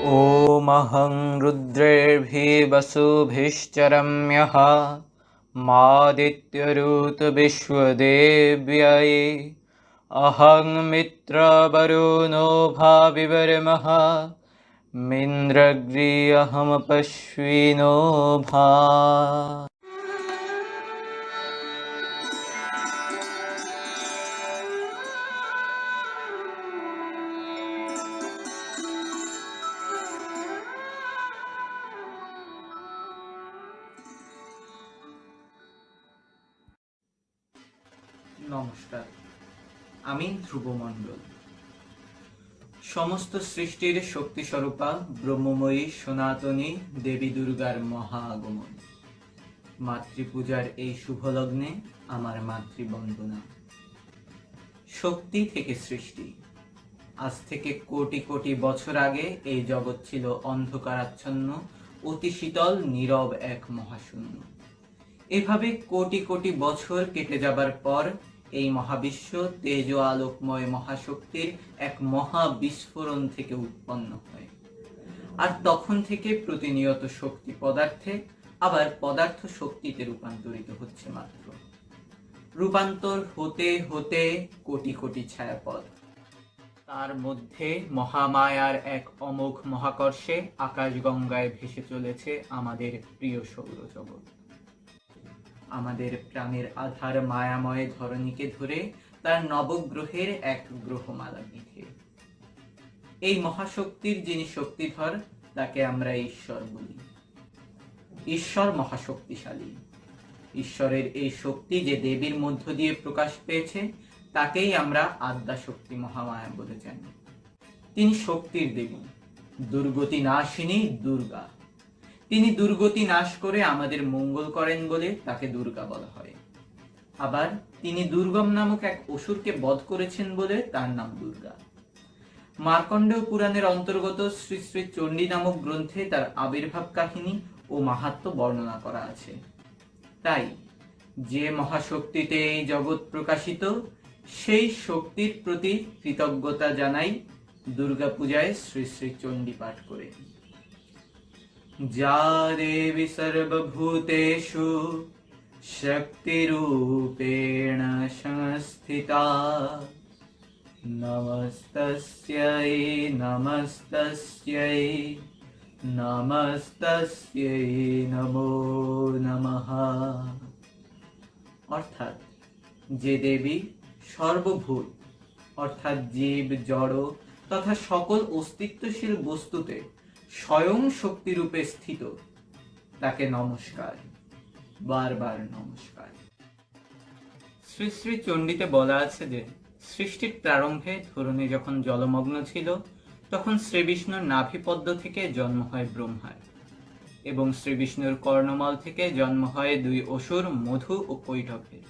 ओमहं रुद्रेर्भिवसुभिश्चरम्यः मादित्यऋतविश्वदेव्यै अहं मित्रवरुणो भाविवर्मः मिन्द्रग्री अहमपश्विनो भा। নমস্কার, আমি ধ্রুব মণ্ডল। সমস্ত সৃষ্টির শক্তিস্বরূপা ব্রহ্মময়ী সনাতনী দেবী দুর্গার মহা আগমন। মাতৃপূজার এই শুভ লগ্নে আমার মাতৃবন্দনা। শক্তি থেকে সৃষ্টি। আজ থেকে কোটি কোটি বছর আগে এই জগৎ ছিল অন্ধকারাচ্ছন্ন, অতি শীতল, নীরব এক মহাশূন্য। এভাবে কোটি কোটি বছর কেটে যাবার পর এই মহাবিশ্ব তেজ ও আলোকময় মহাশক্তির এক মহা বিস্ফোরণ থেকে উৎপন্ন হয়। আর তখন থেকে প্রতিনিয়ত শক্তি পদার্থে, আবার পদার্থ শক্তিতে রূপান্তরিত হচ্ছে মাত্র। রূপান্তর হতে হতে কোটি কোটি ছায়াপথ। তার মধ্যে মহামায়ার এক অমোঘ মহাকর্ষে আকাশগঙ্গায় ভেসে চলেছে আমাদের প্রিয় সৌরজগৎ। আমাদের প্রাণের আধার মায়াময় ধরণীকে ধরে তার নবগ্রহের এক গ্রহমালা পিঠে। এই মহাশক্তির যিনি শক্তিধর, তাকে আমরা ঈশ্বর বলি। ঈশ্বর মহাশক্তিশালী। ঈশ্বরের এই শক্তি যে দেবীর মধ্য দিয়ে প্রকাশ পেয়েছে, তাকেই আমরা আদ্যা শক্তি মহামায়া বলে জানি। তিনি শক্তির দেবী, দুর্গতি নাশিনী দুর্গা। তিনি দুর্গতি নাশ করে আমাদের মঙ্গল করেন বলে তাকে দুর্গা বলা হয়। আবার তিনি দুর্গম নামক এক অসুরকে বধ করেছেন বলে তার নাম দুর্গা। মার্কণ্ডেয় পুরাণের অন্তর্গত শ্রী শ্রী চণ্ডী নামক গ্রন্থে তার আবির্ভাব কাহিনী ও মাহাত্ম্য বর্ণনা করা আছে। তাই যে মহাশক্তিতে এই জগৎ প্রকাশিত, সেই শক্তির প্রতি কৃতজ্ঞতা জানাই দুর্গা পূজায় শ্রী শ্রী চণ্ডী পাঠ করে। যা দেবী সর্বভূতেষু শক্তিরূপেণ সংস্থিতা নমস্তস্यै নমস্তস্यै নমস্তস্यै নমো নমঃ। অর্থাৎ যে দেবী সর্বভূত অর্থাৎ জীব, জড় তথা সকল অস্তিত্বশীল বস্তুতে স্বয়ং শক্তিরূপে স্থিত, তাকে নমস্কার, বারবার নমস্কার। শ্রী শ্রী চণ্ডীতে বলা আছে যে সৃষ্টির প্রারম্ভে ধরণী যখন জলমগ্ন ছিল, তখন শ্রী বিষ্ণুর নাভিপদ্ম থেকে জন্ম হয় ব্রহ্মার, এবং শ্রী বিষ্ণুর কর্ণমল থেকে জন্ম হয় দুই অসুর মধু ও কৈটভের।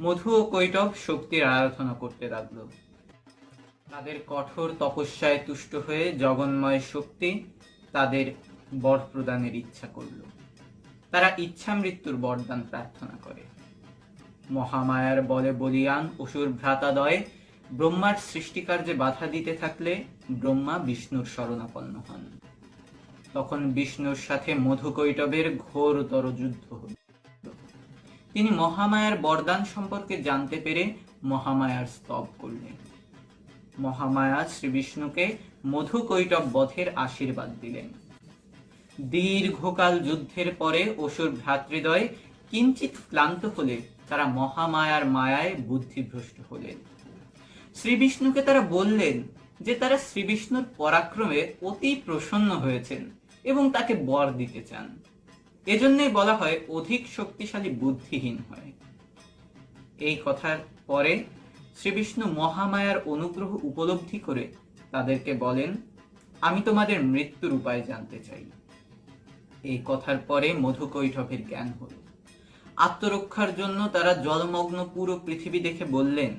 মধু ও কৈটভ শক্তির আরাধনা করতে লাগল। তাদের কঠোর তপস্যায় তুষ্ট হয়ে জগন্ময় শক্তি তাদের বর প্রদানের ইচ্ছা করল। তারা ইচ্ছা মৃত্যুর বরদান প্রার্থনা করে। মহামায়ার বলে বলিয়ান অসুর ভ্রাতাদ্বয় ব্রহ্মার সৃষ্টিকার্যে বাধা দিতে থাকলে ব্রহ্মা বিষ্ণুর শরণাপন্ন হন। তখন বিষ্ণুর সাথে মধু কৈটভের ঘোরতর যুদ্ধ হল। তিনি মহামায়ার বরদান সম্পর্কে জানতে পেরে মহামায়ার স্তব করলেন। মহামায়া শ্রী বিষ্ণুকে মধু কৈটভ বধের আশীর্বাদ দিলেন। দীর্ঘকাল যুদ্ধের পরে অসুর ভ্রাতৃদ্বয় কিঞ্চিত ক্লান্ত হলে তারা মহামায়ার মায়ায় বুদ্ধিভ্রষ্ট হলেন। শ্রী বিষ্ণুকে তারা বললেন যে তারা শ্রী বিষ্ণুর পরাক্রমে অতি প্রসন্ন হয়েছেন এবং তাকে বর দিতে চান। এজন্যই বলা হয় অধিক শক্তিশালী বুদ্ধিহীন হয়। এই কথার পরে শ্রী বিষ্ণু মহামায়ার অনুগ্রহ উপলব্ধি করে তাদেরকে বলেন, আমি তোমাদের মৃত্যুর উপায় জানতে চাই। এই কথার পরে মধু কৈটভের জ্ঞান হল। আত্মরক্ষার জন্য তারা জলমগ্ন পুরো পৃথিবী দেখে বললেন,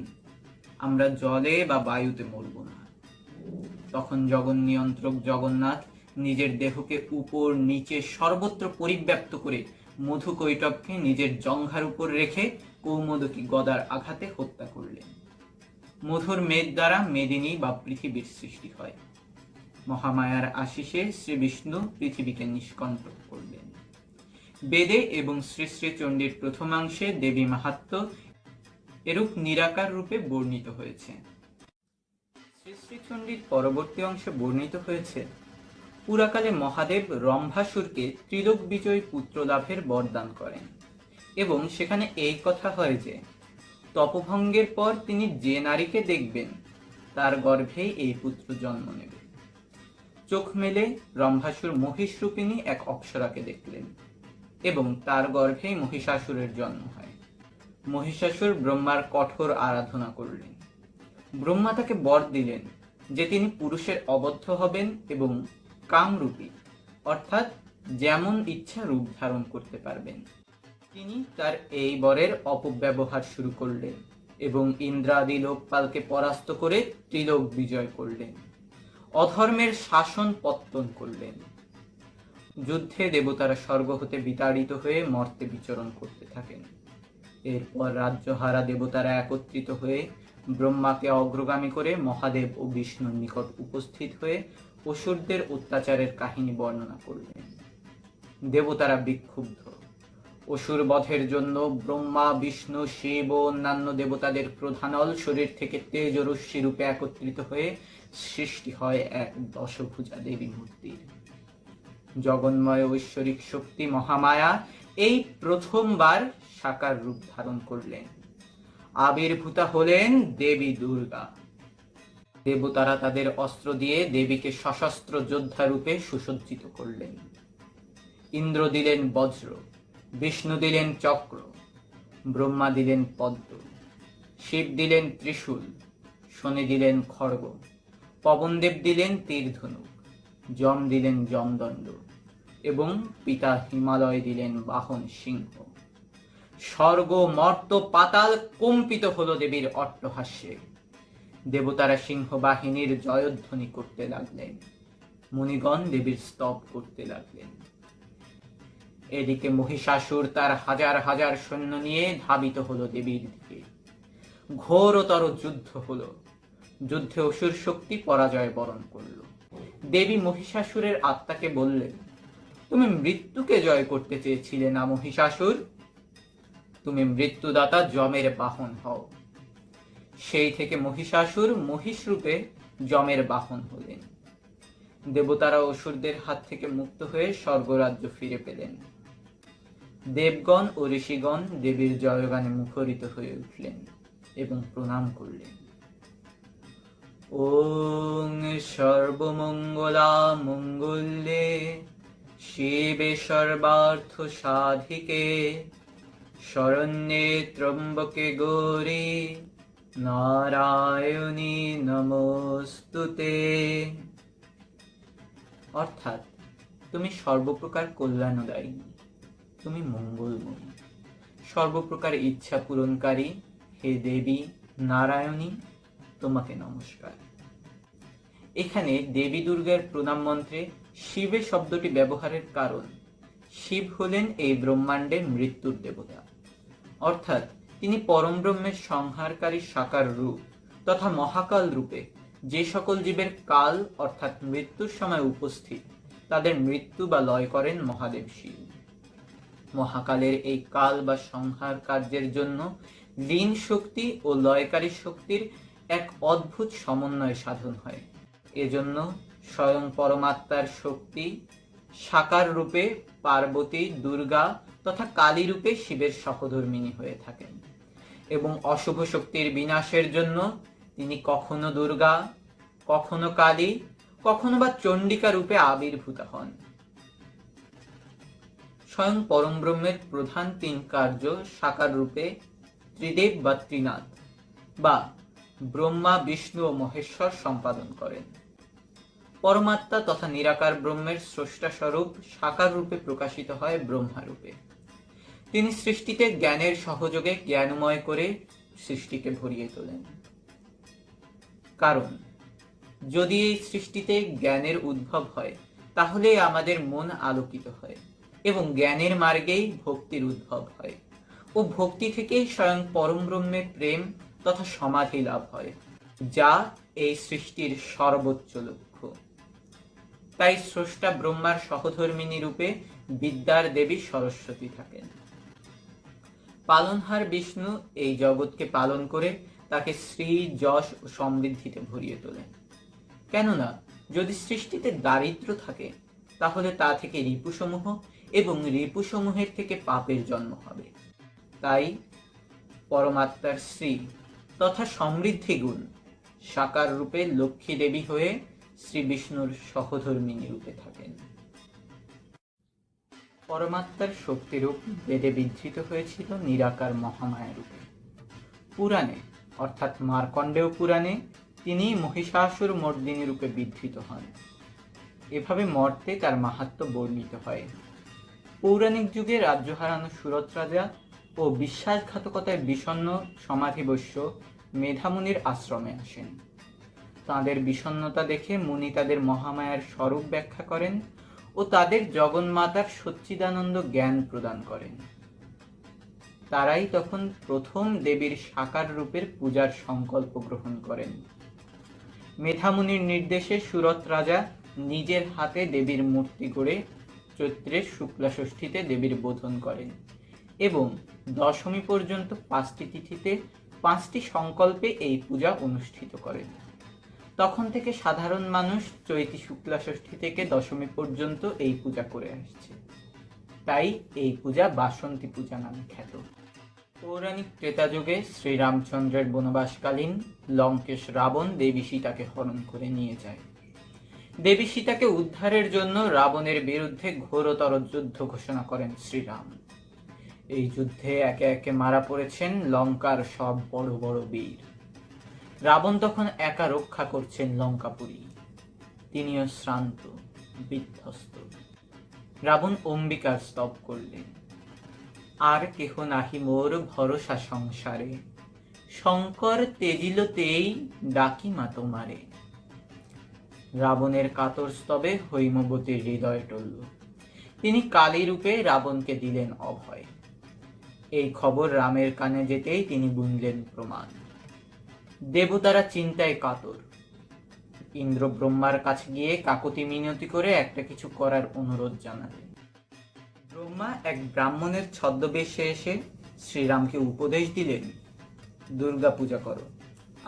আমরা জলে বা বায়ুতে মরব না। তখন জগন নিয়ন্ত্রক জগন্নাথ নিজের দেহকে উপর নিচে সর্বত্র পরিব্যাপ্ত করে মধু কৈটভকে নিজের জঙ্ঘার উপর রেখে কৌমোদকী গদার আঘাতে হত্যা করলেন। মধুর মেদ দ্বারা মেদিনী বা পৃথিবীর সৃষ্টি হয়। মহামায়ার আশিসে শ্রী বিষ্ণু পৃথিবীকে নিষ্কণ্টক করলেন। বেদে এবং শ্রী শ্রী চণ্ডীর প্রথমাংশে দেবী মাহাত্ম্য এরূপ নিরাকার রূপে বর্ণিত হয়েছে। শ্রী শ্রী চণ্ডীর পরবর্তী অংশে বর্ণিত হয়েছে পুরাকালে মহাদেব রম্ভাসুরকে ত্রিলোক বিজয়ী পুত্র লাভের বরদান করেন এবং সেখানে এই কথা হয় যে তপভঙ্গের পর তিনি যে নারীকে দেখবেন তার গর্ভেই এই পুত্র জন্ম নেবে। চোখ মেলে রম্ভাসুর মহিষরূপিণী এক অপ্সরাকে দেখলেন এবং তার গর্ভেই মহিষাসুরের জন্ম হয়। মহিষাসুর ব্রহ্মার কঠোর আরাধনা করলেন। ব্রহ্মা তাকে বর দিলেন যে তিনি পুরুষের অবদ্ধ হবেন এবং কামরূপী অর্থাৎ যেমন ইচ্ছা রূপ ধারণ করতে পারবেন। তিনি তার এই বরের অপব্যবহার শুরু করলেন এবং ইন্দ্রাদি লোকপালকে পরাস্ত করে ত্রিলোক বিজয় করলেন, অধর্মের শাসন পত্তন করলেন। যুদ্ধে দেবতারা স্বর্গ হতে বিতাড়িত হয়ে মর্তে বিচরণ করতে থাকেন। এরপর রাজ্যহারা দেবতারা একত্রিত হয়ে ব্রহ্মাকে অগ্রগামী করে মহাদেব ও বিষ্ণুর নিকট উপস্থিত হয়ে অসুরদের অত্যাচারের কাহিনী বর্ণনা করলেন। দেবতারা বিক্ষুব্ধ। অসুর বধের জন্য ব্রহ্মা, বিষ্ণু, শিব ও অন্যান্য দেবতাদের প্রধানল শরীর থেকে তেজরশ্মি রূপে একত্রিত হয়ে সৃষ্টি হয় এক দশভুজা দেবী মূর্তির। জগন্ময় ঐশ্বরিক শক্তি মহামায়া এই প্রথমবার সাকার রূপ ধারণ করলেন। আবির্ভূতা হলেন দেবী দুর্গা। দেবতারা তাদের অস্ত্র দিয়ে দেবীকে সশস্ত্র যোদ্ধা রূপে সুসজ্জিত করলেন। ইন্দ্র দিলেন বজ্র, বিষ্ণু দিলেন চক্র, ব্রহ্মা দিলেন পদ্ম, শিব দিলেন ত্রিশূল, শনি দিলেন খড়গ, পবনদেব দিলেন তীরধনুক, যম দিলেন যমদণ্ড এবং পিতা হিমালয় দিলেন বাহন সিংহ। স্বর্গ, মর্ত, পাতাল কম্পিত হলো দেবীর অট্টহাস্যে। দেবতারা সিংহ বাহিনীর জয়ধ্বনি করতে লাগলেন, মুনিগণ দেবীর স্তব করতে লাগলেন। এদিকে মহিষাসুর তার হাজার হাজার সৈন্য নিয়ে ধাবিত হলো দেবীর দিকে। ঘোরতর যুদ্ধ হলো। যুদ্ধে অসুর শক্তি পরাজয় বরণ করল। দেবী মহিষাসুরের আত্মাকে বললেন, তুমি মৃত্যুকে জয় করতে চেয়েছিলে না মহিষাসুর? তুমি মৃত্যুদাতা যমের বাহন হও। সেই থেকে মহিষাসুর মহিষ রূপে যমের বাহন হলেন। দেবতারা অসুরদের হাত থেকে মুক্ত হয়ে স্বর্গরাজ্য ফিরে পেলেন। দেবগণ ও ঋষিগণ দেবীর জয়গানে মুখরিত হয়ে উঠলেন এবং প্রণাম করলেন। ওং সর্বমঙ্গলা মঙ্গলে শিবে সর্বার্থ সাধিকে শরণ্যে ত্র্যম্বকে গৌরী নারায়ণী নমস্তুতে। অর্থাৎ তুমি সর্বপ্রকার কল্যাণদায়িনী, তুমি মঙ্গলময়ী, সর্বপ্রকার ইচ্ছা পূরণকারী হে দেবী নারায়ণী, তোমাকে নমস্কার। এখানে দেবী দুর্গার প্রণাম মন্ত্রে শিবে শব্দটি ব্যবহারের কারণ, শিব হলেন এই ব্রহ্মাণ্ডের মৃত্যুর দেবতা, অর্থাৎ তিনি পরম ব্রহ্মের সংহারকারী সাকার রূপ তথা মহাকাল রূপে যে সকল জীবের কাল অর্থাৎ মৃত্যুর সময় উপস্থিত তাদের মৃত্যু বা লয় করেন মহাদেব শিব। মহাকালের এই কাল বা সংহার কার্যের জন্য লীন শক্তি ও লয়কারী শক্তির এক অদ্ভুত সমন্বয় সাধন হয়। এজন্য স্বয়ং পরমাত্মার শক্তি সাকার রূপে পার্বতী, দুর্গা তথা কালী রূপে শিবের সহধর্মিণী হয়ে থাকেন এবং অশুভ শক্তির বিনাশের জন্য তিনি কখনো দুর্গা, কখনো কালী, কখনো বা চণ্ডিকা রূপে আবির্ভূত হন। স্বয়ং পরম ব্রহ্মের প্রধান তিন কার্য সাকার রূপে ত্রিদেব বা ত্রিনাথ বা ব্রহ্মা, বিষ্ণু ও মহেশ্বর সম্পাদন করেন। পরমাত্মা তথা নিরাকার ব্রহ্মের স্রষ্টা স্বরূপ সাকার রূপে প্রকাশিত হয় ব্রহ্মা রূপে। তিনি সৃষ্টিতে জ্ঞানের সহযোগে জ্ঞানময় করে সৃষ্টিকে ভরিয়ে তোলেন। কারণ যদি এই সৃষ্টিতে জ্ঞানের উদ্ভব হয় তাহলে আমাদের মন আলোকিত হয় এবং জ্ঞানের মার্গেই ভক্তির উদ্ভব হয় ও ভক্তি থেকেই স্বয়ং পরম ব্রহ্মের প্রেম তথা সমাধি লাভ হয়, যা এই সৃষ্টির সর্বোচ্চ লক্ষ্য। তাই স্রষ্টা ব্রহ্মার সহধর্মিণী রূপে বিদ্যার দেবী সরস্বতী থাকেন। পালনহার বিষ্ণু এই জগৎকে পালন করে তাকে শ্রী, যশ ও সমৃদ্ধিতে ভরিয়ে তোলেন। কেননা যদি সৃষ্টিতে দারিদ্র থাকে তাহলে তা থেকে রিপুসমূহ এবং রিপুসমূহের থেকে পাপের জন্ম হবে। তাই পরমাত্মার শ্রী তথা সমৃদ্ধি গুণ সাকার রূপে লক্ষ্মী দেবী হয়ে শ্রী বিষ্ণুর সহধর্মিণী রূপে থাকেন। পরমাত্মার শক্তিরূপ বেদে বিধৃত হয়েছিল নিরাকার মহামায়া রূপে। পুরাণে অর্থাৎ মার্কণ্ডেয় পুরাণে তিনি মহিষাসুর মর্দিনী রূপে বিধৃত হন। এভাবে মর্তে তার মাহাত্ম্য বর্ণিত হয়। পৌরাণিক যুগে রাজ্য হারানো সুরত রাজা ও বিশ্বাসঘাতকতায় বিষণ্ণ সমাধিবশ্য মেধামুনির আশ্রমে আসেন। তাঁদের বিষণ্ণতা দেখে মুনি তাদের মহামায়ার স্বরূপ ব্যাখ্যা করেন ও তাদের জগন্মাতার সচ্চিদানন্দ জ্ঞান প্রদান করেন। তারাই তখন প্রথম দেবীর সাকার রূপের পূজার সংকল্প গ্রহণ করেন। মেধামুনির নির্দেশে সুরত রাজা নিজের হাতে দেবীর মূর্তি গড়ে চৈত্রের শুক্লা ষষ্ঠীতে দেবীর বোধন করেন এবং দশমী পর্যন্ত 5টি তিথিতে 5টি সংকল্পে এই পূজা অনুষ্ঠিত করেন। তখন থেকে সাধারণ মানুষ চৈতি শুক্লা ষষ্ঠী থেকে দশমী পর্যন্ত এই পূজা করে আসছে। তাই এই পূজা বাসন্তী পূজা নামে খ্যাত। পৌরাণিক ত্রেতা যুগে শ্রীরামচন্দ্রের বনবাসকালীন লঙ্কেশ রাবণ দেবী সীতাকে হরণ করে নিয়ে যায়। দেবী সীতাকে উদ্ধারের জন্য রাবণের বিরুদ্ধে ঘোরতর যুদ্ধ ঘোষণা করেন শ্রীরাম। এই যুদ্ধে একে একে মারা পড়েছেন লঙ্কার সব বড় বড় বীর। রাবণ তখন একা রক্ষা করছেন লঙ্কাপুরী। তিনিও শ্রান্ত বিধ্বস্ত। রাবণ অম্বিকার স্তব করলেন, আর কেহ নাহি মোর ভরসা সংসারে, শঙ্কর তেজিল তেই ডাকি মা তোমারে। রাবণের কাতর স্তবে হৈমবতীর হৃদয় টলল। তিনি কালী রূপে রাবণকে দিলেন অভয়। এই খবর রামের কানে যেতেই তিনি বুনলেন প্রমাণ। দেবতারা চিন্তায় কাতর। ইন্দ্র ব্রহ্মার কাছে গিয়ে কাকতি মিনতি করে একটা কিছু করার অনুরোধ জানালেন। ব্রহ্মা এক ব্রাহ্মণের ছদ্মবেশে এসে শ্রীরামকে উপদেশ দিলেন, দুর্গা পূজা করো,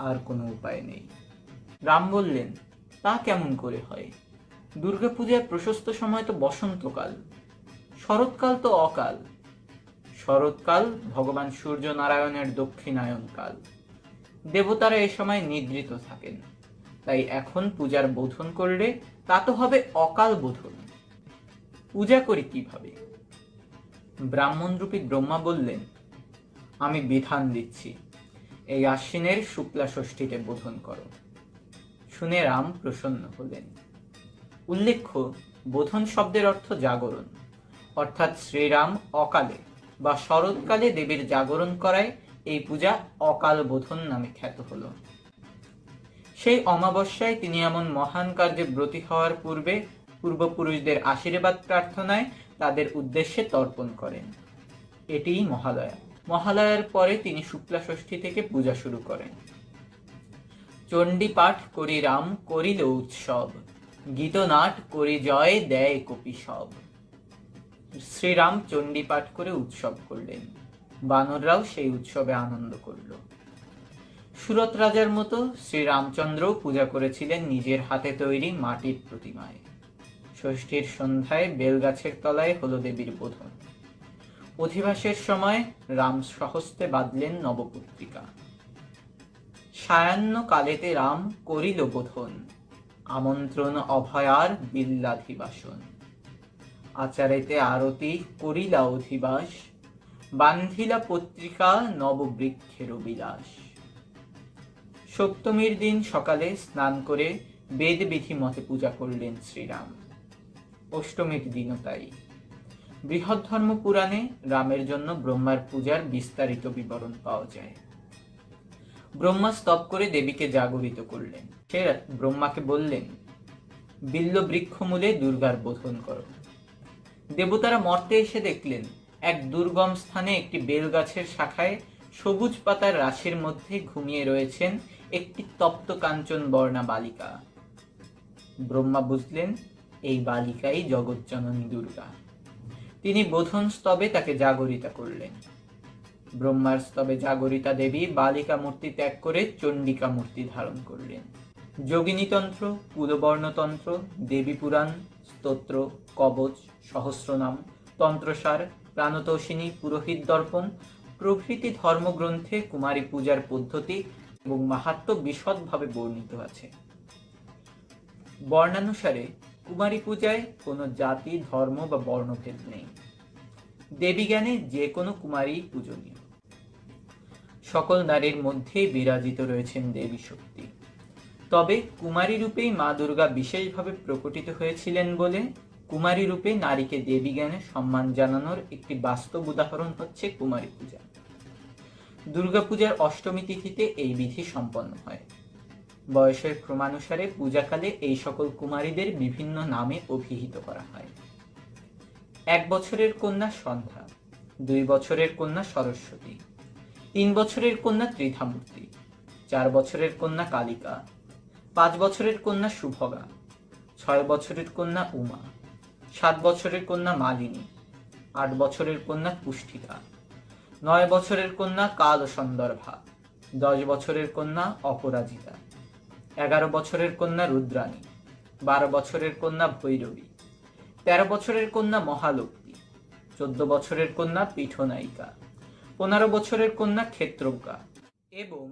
আর কোনো উপায় নেই। রাম বললেন, তা কেমন করে হয়? দুর্গা পূজার প্রশস্ত সময় তো বসন্তকাল, শরৎকাল তো অকাল। শরৎকাল ভগবান সূর্য নারায়ণের দক্ষিণায়ন কাল। দেবতারা এ সময় নিদ্রিত থাকেন, তাই এখন পূজার বোধন করলে তা তো হবে অকাল বোধন। পূজা করি কিভাবে? ব্রাহ্মণরূপী ব্রহ্মা বললেন, আমি বিধান দিচ্ছি, এই আশ্বিনের শুক্লা ষষ্ঠীতে বোধন করো। শুনে রাম প্রসন্ন হলেন। উল্লেখ্য, বোধন শব্দের অর্থ জাগরণ, অর্থাৎ শ্রীরাম অকালে বা শরৎকালে দেবীর জাগরণ করায় এই পূজা অকাল বোধন নামে খ্যাত হল। সেই অমাবস্যায় তিনি এমন মহান কার্যে ব্রতী হওয়ার পূর্বে পূর্বপুরুষদের আশীর্বাদ প্রার্থনায় তাদের উদ্দেশ্যে তর্পণ করেন। এটিই মহালয়া। মহালয়ার পরে তিনি শুক্লা ষষ্ঠী থেকে পূজা শুরু করেন। চণ্ডী পাঠ করি রাম করিল উৎসব, গীতনাট করি জয় দেয় কপি সব। শ্রীরাম চণ্ডী পাঠ করে উৎসব করলেন। বানররাও সেই উৎসবে আনন্দ করল। সুরত রাজার মতো শ্রীরামচন্দ্রও পূজা করেছিলেন নিজের হাতে তৈরি মাটির প্রতিমায়। ষষ্ঠীর সন্ধ্যায় বেলগাছের তলায় হলো দেবীর বোধন। অধিবাসের সময় রাম সহস্তে বাঁধলেন নবপত্রিকা। সায়াহ্ন কালেতে রাম করিল বোধন, আমন্ত্রণ অভয়ার বিল্লাধিবাসন। আচারেতে আরতি করিলা অধিবাস, বান্ধিলা পত্রিকা নববৃক্ষের বিলাস। সপ্তমীর দিন সকালে স্নান করে বেদ বিধি মতে পূজা করলেন শ্রীরাম। অষ্টমীর দিনও তাই। বৃহদ্ধর্ম পুরাণে রামের জন্য ব্রহ্মার পূজার বিস্তারিত বিবরণ পাওয়া যায়। ব্রহ্মা স্তব করে দেবীকে জাগরিত করলেন। সে ব্রহ্মাকে বললেন, বিল্ল বৃক্ষমূলে দুর্গার বোধন করো। দেবতারা মর্তে এসে দেখলেন এক দুর্গম স্থানে একটি বেলগাছের শাখায় সবুজ পাতার রাশির মধ্যে ঘুমিয়ে রয়েছেন একটি তপ্ত কাঞ্চন বর্ণা বালিকা। ব্রহ্মা বুঝলেন এই বালিকাই জগজ্জননী দুর্গা। তিনি বোধন স্তবে তাকে জাগরিতা করলেন। ব্রহ্মার স্তবে জাগরিতা দেবী বালিকা মূর্তি ত্যাগ করে চণ্ডিকা মূর্তি ধারণ করলেন। যোগিনীতন্ত্র, কুলবর্ণতন্ত্র, দেবী পুরাণ, স্তোত্র, কবচ, সহস্রনাম, তন্ত্রসার, প্রাণতোষিনী, পুরোহিত দর্পণ প্রভৃতি ধর্মগ্রন্থে কুমারী পূজার পদ্ধতি এবং মাহাত্ম্য বিশদভাবে বর্ণিত আছে। বর্ণানুসারে কুমারী পূজায় কোনো জাতি, ধর্ম বা বর্ণভেদ নেই। দেবী জ্ঞানে যে কোনো কুমারী পূজনীয়। সকল নারীর মধ্যেই বিরাজিত রয়েছেন দেবী শক্তি। তবে কুমারী রূপেই মা দুর্গা বিশেষভাবে প্রকটিত হয়েছিলেন বলে কুমারী রূপে নারীকে দেবী জ্ঞানে সম্মান জানানোর একটি বাস্তব উদাহরণ হচ্ছে কুমারী পূজা। দুর্গাপূজার অষ্টমী তিথিতে এই বিধি সম্পন্ন হয়। বয়সের ক্রমানুসারে পূজাকালে এই সকল কুমারীদের বিভিন্ন নামে অভিহিত করা হয়। 1 বছরের কন্যা সন্ধ্যা, 2 বছরের কন্যা সরস্বতী, 3 বছরের কন্যা ত্রিধামূর্তি, 4 বছরের কন্যা কালিকা, 5 বছরের কন্যা শুভগা, 6 বছরের কন্যা উমা, 7 বছরের কন্যা মালিনী, 8 বছরের কন্যা পুষ্টিকা, 9 বছরের কন্যা কাল সন্দর্ভা, 10 বছরের কন্যা অপরাজিতা, 11 বছরের কন্যা রুদ্রাণী, 12 বছরের কন্যা ভৈরবী, 13 বছরের কন্যা মহালক্ষ্মী, 14 বছরের কন্যা পীঠনায়িকা, 15 বছরের কন্যা ক্ষেত্রজ্ঞা এবং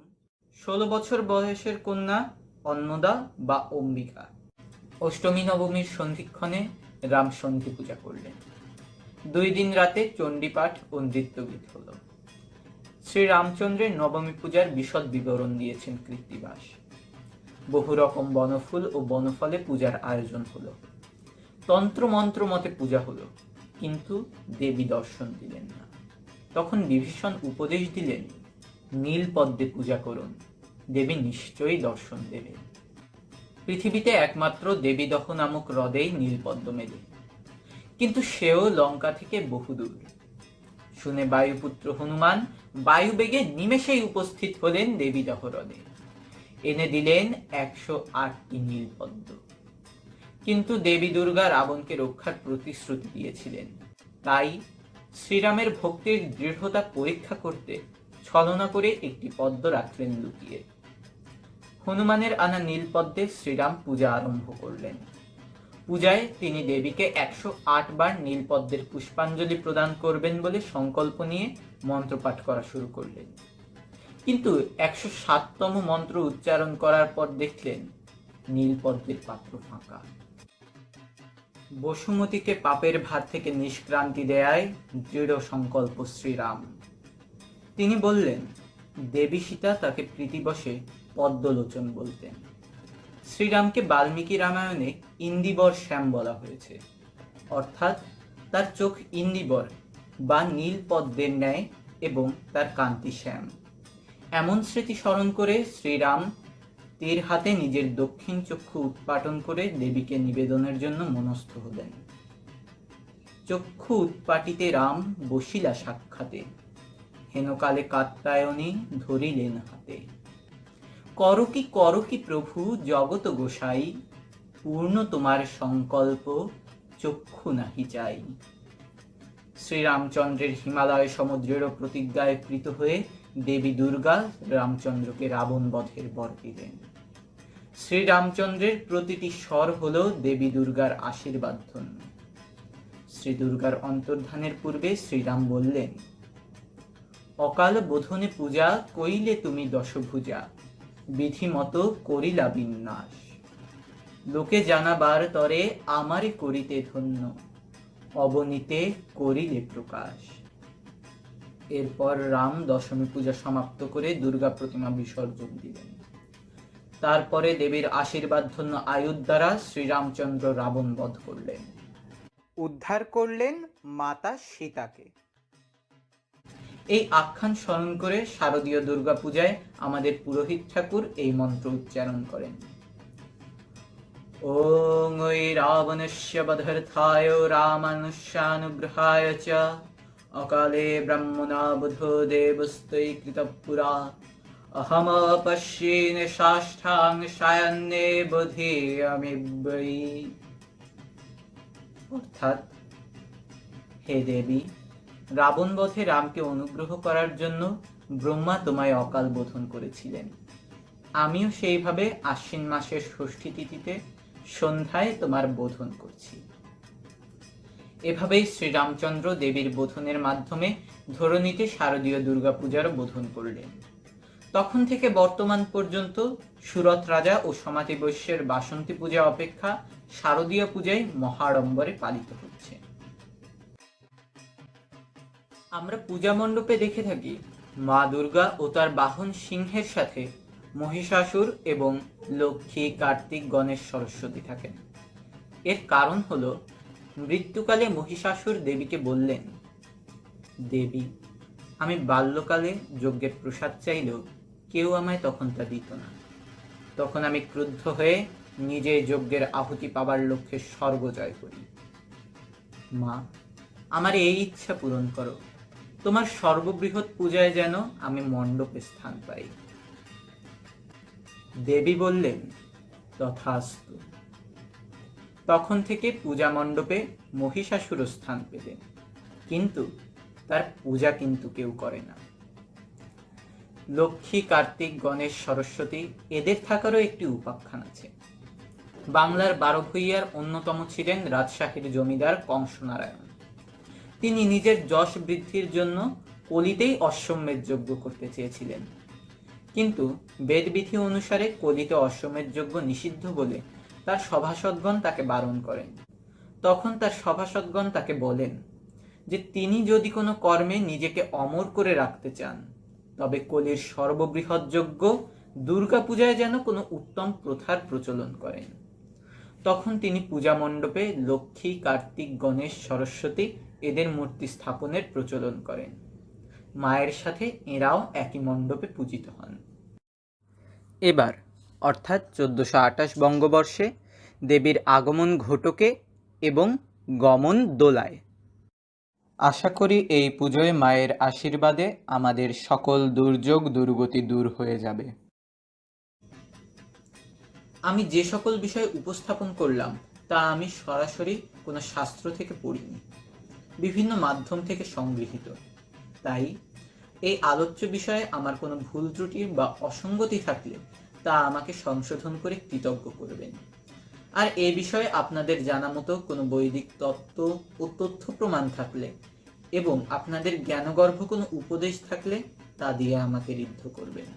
16 বছর বয়সের কন্যা অন্নদা বা অম্বিকা। অষ্টমী নবমীর সন্ধিক্ষণে রাম সন্ধি পূজা করলেন। 2 দিন রাতে চণ্ডীপাঠ ও নৃত্যগীত হল। শ্রী রামচন্দ্রের নবমী পূজার বিশদ বিবরণ দিয়েছেন কৃত্তিবাস। বহু রকম বনফুল ও বনফলে পূজার আয়োজন হলো। তন্ত্র মন্ত্র মতে পূজা হলো, কিন্তু দেবী দর্শন দিলেন না। তখন বিভীষণ উপদেশ দিলেন, নীল পদ্মে পূজা করুন, দেবী নিশ্চয়ই দর্শন দেবে। পৃথিবীতে একমাত্র দেবীদহ নামক হ্রদেই নীলপদ্ম মেলে, কিন্তু সেও লঙ্কা থেকে বহুদূর। শুনে বায়ুপুত্র হনুমান বায়ুবেগে নিমেষেই উপস্থিত হলেন দেবীদহ হ্রদে। এনে দিলেন 108টি নীলপদ্ম। কিন্তু দেবী দুর্গা রাবণকে রক্ষার প্রতিশ্রুতি দিয়েছিলেন, তাই শ্রীরামের ভক্তির দৃঢ়তা পরীক্ষা করতে ছলনা করে একটি পদ্ম রাখলেন লুকিয়ে। হনুমানের আনা নীলপদ্মে শ্রীরাম পূজা আরম্ভ করলেন। পূজায় তিনি দেবীকে 108 বার নীলপদ্মের পুষ্পাঞ্জলি প্রদান করবেন বলে সংকল্প নিয়ে মন্ত্রপাঠ করা শুরু করলেন। কিন্তু 107তম মন্ত্র উচ্চারণ করার পর দেখলেন নীলপদ্মের পাত্র ফাঁকা। বসুমতীকে পাপের ভার থেকে নিষ্ক্রান্তি দেয়ায় দৃঢ় সংকল্প শ্রীরাম। তিনি বললেন, দেবী সীতা তাকে প্রীতিবশে পদ্মলোচন বলতেন। শ্রীরামকে বাল্মীকি রামায়ণে ইন্দিবর শ্যাম বলা হয়েছে, অর্থাৎ তার চোখ ইন্দিবর বা নীল পদ্মের ন্যায় এবং তার কান্তি শ্যাম। এমন স্মৃতি স্মরণ করে শ্রীরাম তীর হাতে নিজের দক্ষিণ চক্ষু উৎপাটন করে দেবীকে নিবেদনের জন্য মনস্থ হলেন। চক্ষু উৎপাটিতে রাম বসিলা সাক্ষাতে, হেনকালে কাত্যায়নী ধরিলেন হাতে। করো কি প্রভু জগত গোসাই, পূর্ণ তোমার সংকল্প চক্ষু নাহি চাই। শ্রীরামচন্দ্রের হিমালয় সমুদ্রের প্রতিজ্ঞায় কৃত হয়ে দেবী দুর্গা রামচন্দ্রকে রাবণ বধের বর দিলেন। শ্রীরামচন্দ্রের প্রতিটি স্বর হল দেবী দুর্গার আশীর্বাদ ধ্বনি। শ্রী দুর্গার অন্তর্ধানের পূর্বে শ্রীরাম বললেন, অকাল বোধনে পূজা কইলে তুমি দশভুজা, বিধি মতো করিলা বিন্যাস। লোকে জানাবার তরে আমারে করিতে ধন্য, অবনীতে করিলে প্রকাশ। এরপর রাম দশমী পূজা সমাপ্ত করে দুর্গা প্রতিমা বিসর্জন দিলেন। তারপরে দেবীর আশীর্বাদ ধন্য আয়ুধ দ্বারা শ্রীরামচন্দ্র রাবণ বধ করলেন, উদ্ধার করলেন মাতা সীতাকে। এই আখ্যান স্মরণ করে শারদীয় দুর্গা পূজায় আমাদের পুরোহিত ঠাকুর এই মন্ত্র উচ্চারণ করেন, ওং ঐ রাবণস্য বধার্থায় রামানুষ্যানুগ্রহায় চ অকালে ব্রহ্মণা বুধো দেবস্তৈ কৃতপুরা অহম পশ্যেন সাষ্টাং সায়ন্যে বোধেয়ামি বৈ। অর্থাৎ, হে দেবী, রাবণ বধে রামকে অনুগ্রহ করার জন্য ব্রহ্মা তোমায় অকাল বোধন করেছিলেন। আমিও সেইভাবে আশ্বিন মাসের ষষ্ঠী তিথিতে সন্ধ্যায় তোমার বোধন করছি। এভাবেই শ্রীরামচন্দ্র দেবীর বোধনের মাধ্যমে ধরণীতে শারদীয় দুর্গাপূজার বোধন করলেন। তখন থেকে বর্তমান পর্যন্ত সুরত রাজা ও সমাধি বৈশ্যের বাসন্তী পূজা অপেক্ষা শারদীয় পূজাই মহাড়ম্বরে পালিত হচ্ছে। আমরা পূজা মণ্ডপে দেখে থাকি মা দুর্গা ও তার বাহন সিংহের সাথে মহিষাসুর এবং লক্ষ্মী, কার্তিক, গণেশ, সরস্বতী থাকেন। এর কারণ হলো, মৃত্যুকালে মহিষাসুর দেবীকে বললেন, দেবী, আমি বাল্যকালে যজ্ঞের প্রসাদ চাইলেও কেউ আমায় তখন তা দিত না। তখন আমি ক্রুদ্ধ হয়ে নিজে যজ্ঞের আহুতি পাবার লক্ষ্যে স্বর্গ জয় করি। মা, আমার এই ইচ্ছা পূরণ করো, তোমার সর্ববৃহৎ পূজায় যেন আমি মণ্ডপে স্থান পাই। দেবী বললেন, তথাস্তু। তখন থেকে পূজা মণ্ডপে মহিষাসুর স্থান পেলেন, কিন্তু তার পূজা কিন্তু কেউ করে না। লক্ষ্মী, কার্তিক, গণেশ, সরস্বতী এদের থাকারও একটি উপাখ্যান আছে। বাংলার 12 ভূঁইয়ার অন্যতম ছিলেন রাজশাহীর জমিদার কংসনারায়ণ। তিনি নিজের যশ বৃদ্ধির জন্য কলিতেই অশ্বমেধ যজ্ঞ করতে চেয়েছিলেন, কিন্তু বেদবিধি অনুসারে কলিতে অশ্বমেধ যজ্ঞ নিষিদ্ধ বলে তার সভাসদগণ তাকে বারণ করেন। তখন তার সভাসদগণ তাকে বলেন যে তিনি যদি কোনো কর্মে নিজেকে অমর করে রাখতে চান, তবে কলির সর্ববৃহৎ যজ্ঞ দুর্গাপূজায় যেন কোনো উত্তম প্রথার প্রচলন করেন। তখন তিনি পূজা মণ্ডপে লক্ষ্মী, কার্তিক, গণেশ, সরস্বতী এদের মূর্তি স্থাপনের প্রচলন করেন। মায়ের সাথে এরাও একই মণ্ডপে পূজিত হন। এবার অর্থাৎ 1428 বঙ্গবর্ষে দেবীর আগমন ঘটকে এবং গমন দোলায়। আশা করি এই পুজোয় মায়ের আশীর্বাদে আমাদের সকল দুর্যোগ দুর্গতি দূর হয়ে যাবে। আমি যে সকল বিষয় উপস্থাপন করলাম তা আমি সরাসরি কোনো শাস্ত্র থেকে পড়িনি, বিভিন্ন মাধ্যম থেকে সংগৃহীত। তাই এই আলোচ্য বিষয়ে আমার কোনো ভুল ত্রুটি বা অসঙ্গতি থাকলে তা আমাকে সংশোধন করে কৃতজ্ঞ করবেন। আর এ বিষয়ে আপনাদের জানা মতো কোনো বৈদিক তত্ত্ব ও তথ্য প্রমাণ থাকলে এবং আপনাদের জ্ঞানগর্ভ কোনো উপদেশ থাকলে তা দিয়ে আমাকে ঋদ্ধ করবেন।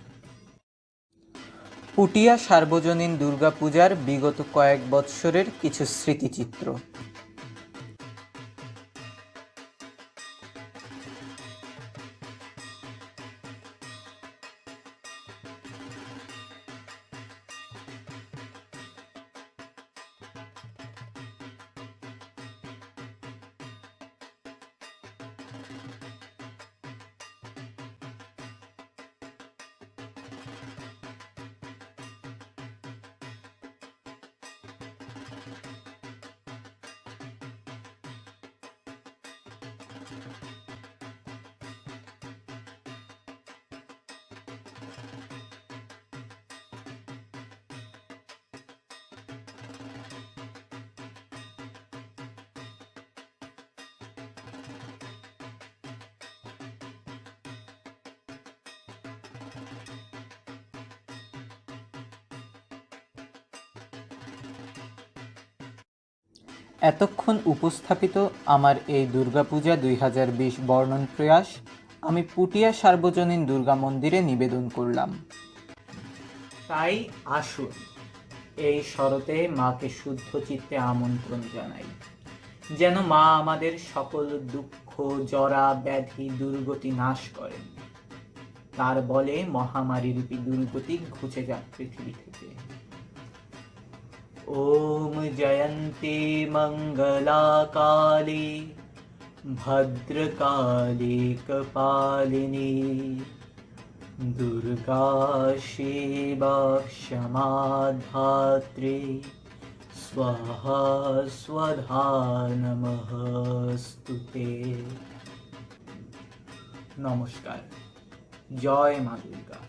পুটিয়া সার্বজনীন দুর্গাপূজার বিগত কয়েক বৎসরের কিছু স্মৃতিচিত্র। এতক্ষণ উপস্থাপিত আমার এই দুর্গাপূজা 2020 বর্ণন প্রয়াস আমি পুটিয়া সার্বজনীন দুর্গা মন্দিরে নিবেদন করলাম। তাই আসুন এই শরতে মাকে শুদ্ধ চিত্তে আমন্ত্রণ জানাই, যেন মা আমাদের সকল দুঃখ, জরা, ব্যাধি, দুর্গতি নাশ করেন। তার বলে মহামারী রূপী দুর্গতি ঘুচে যাক পৃথিবী থেকে। ओम जयन्ती मंगला काली भद्रकाली कपालिनी दुर्गा शिवा क्षमा धात्री स्वाहा स्वधा नमस्तुते। नमस्कार। जय मा दुर्गा।